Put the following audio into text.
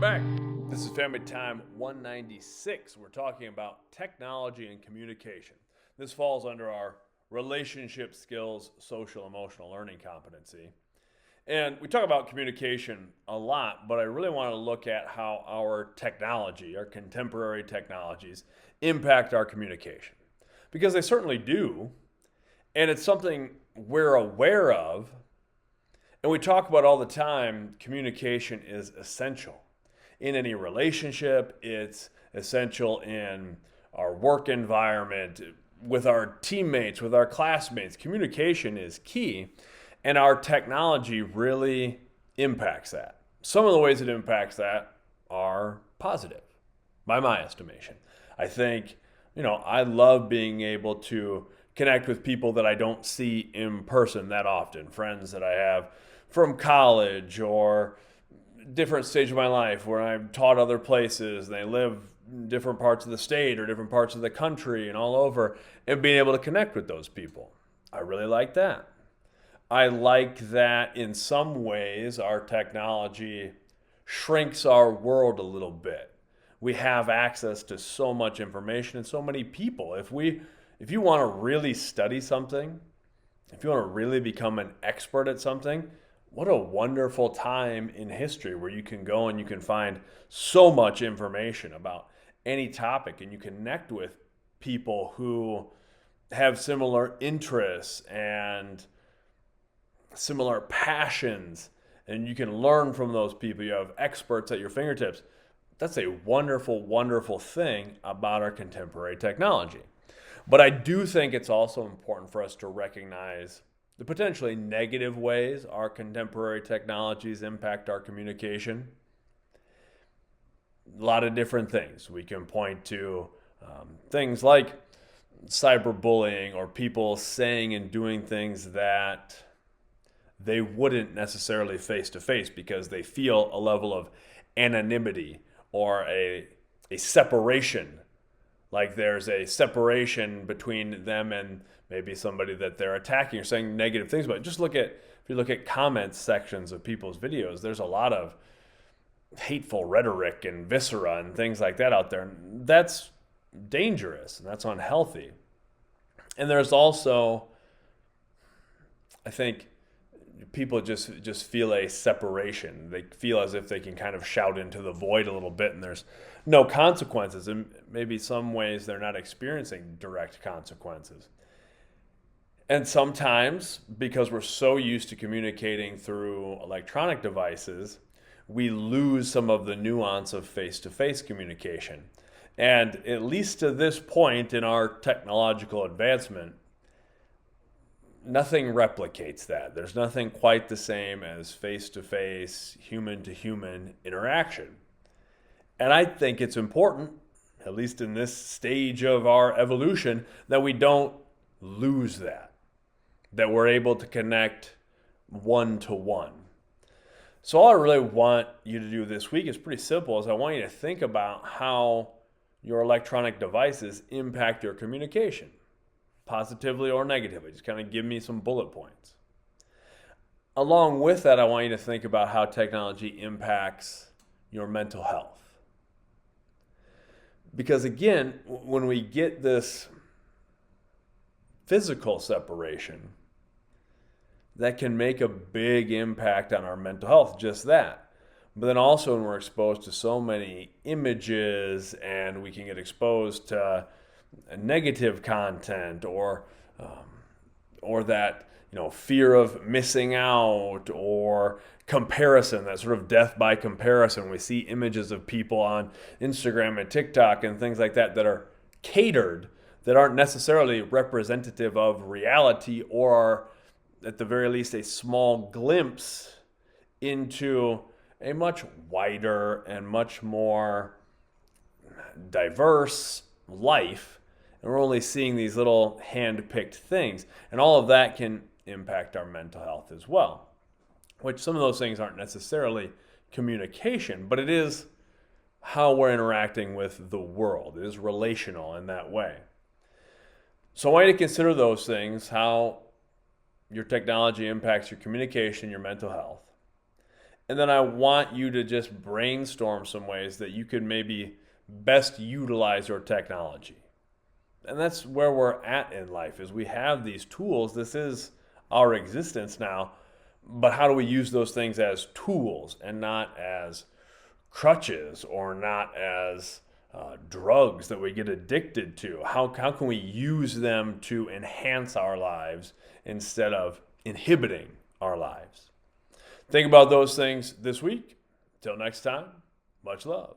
back. This is Family Time 196. We're talking about technology and communication. This falls under our relationship skills, social, emotional learning competency. And we talk about communication a lot, but I really want to look at how our technology, our contemporary technologies, impact our communication. Because they certainly do, and it's something we're aware of, and we talk about all the time. Communication is essential in any relationship. It's essential in our work environment, with our teammates, with our classmates. Communication is key, and our technology really impacts that. Some of the ways it impacts that are positive, by my estimation. I think, I love being able to connect with people that I don't see in person that often, friends that I have from college or different stage of my life where I've taught other places and they live in different parts of the state or different parts of the country and all over, and being able to connect with those people. I really like that. I like that in some ways our technology shrinks our world a little bit. We have access to so much information and so many people. If you want to really study something, if you want to really become an expert at something, what a wonderful time in history where you can go and you can find so much information about any topic, and you connect with people who have similar interests and similar passions, and you can learn from those people. You have experts at your fingertips. That's a wonderful, wonderful thing about our contemporary technology. But I do think it's also important for us to recognize the potentially negative ways our contemporary technologies impact our communication. A lot of different things. We can point to things like cyberbullying, or people saying and doing things that they wouldn't necessarily face to face because they feel a level of anonymity or a separation. Like there's a separation between them and maybe somebody that they're attacking or saying negative things about. If you look at comments sections of people's videos, there's a lot of hateful rhetoric and viscera and things like that out there. And that's dangerous and that's unhealthy. And there's also, I think, people just feel a separation. They feel as if they can kind of shout into the void a little bit and there's no consequences. And maybe some ways they're not experiencing direct consequences. And sometimes, because we're so used to communicating through electronic devices, we lose some of the nuance of face-to-face communication. And at least to this point in our technological advancement, nothing replicates that. There's nothing quite the same as face-to-face, human-to-human interaction. And I think it's important, at least in this stage of our evolution, that we don't lose that we're able to connect one-to-one. So all I really want you to do this week is pretty simple. Is I want you to think about how your electronic devices impact your communication, positively or negatively. Just kind of give me some bullet points. Along with that, I want you to think about how technology impacts your mental health. Because again, when we get this physical separation, that can make a big impact on our mental health, just that. But then also when we're exposed to so many images and we can get exposed to negative content or that fear of missing out or comparison, that sort of death by comparison. We see images of people on Instagram and TikTok and things like that that are catered, that aren't necessarily representative of reality, or are at the very least a small glimpse into a much wider and much more diverse life. And we're only seeing these little hand-picked things. And all of that can impact our mental health as well, which some of those things aren't necessarily communication, but it is how we're interacting with the world. It is relational in that way. So I want you to consider those things, how your technology impacts your communication, your mental health. And then I want you to just brainstorm some ways that you could maybe best utilize your technology. And that's where we're at in life, is we have these tools. This is our existence now. But how do we use those things as tools and not as crutches or not as drugs that we get addicted to? How can we use them to enhance our lives instead of inhibiting our lives? Think about those things this week. Till next time, much love.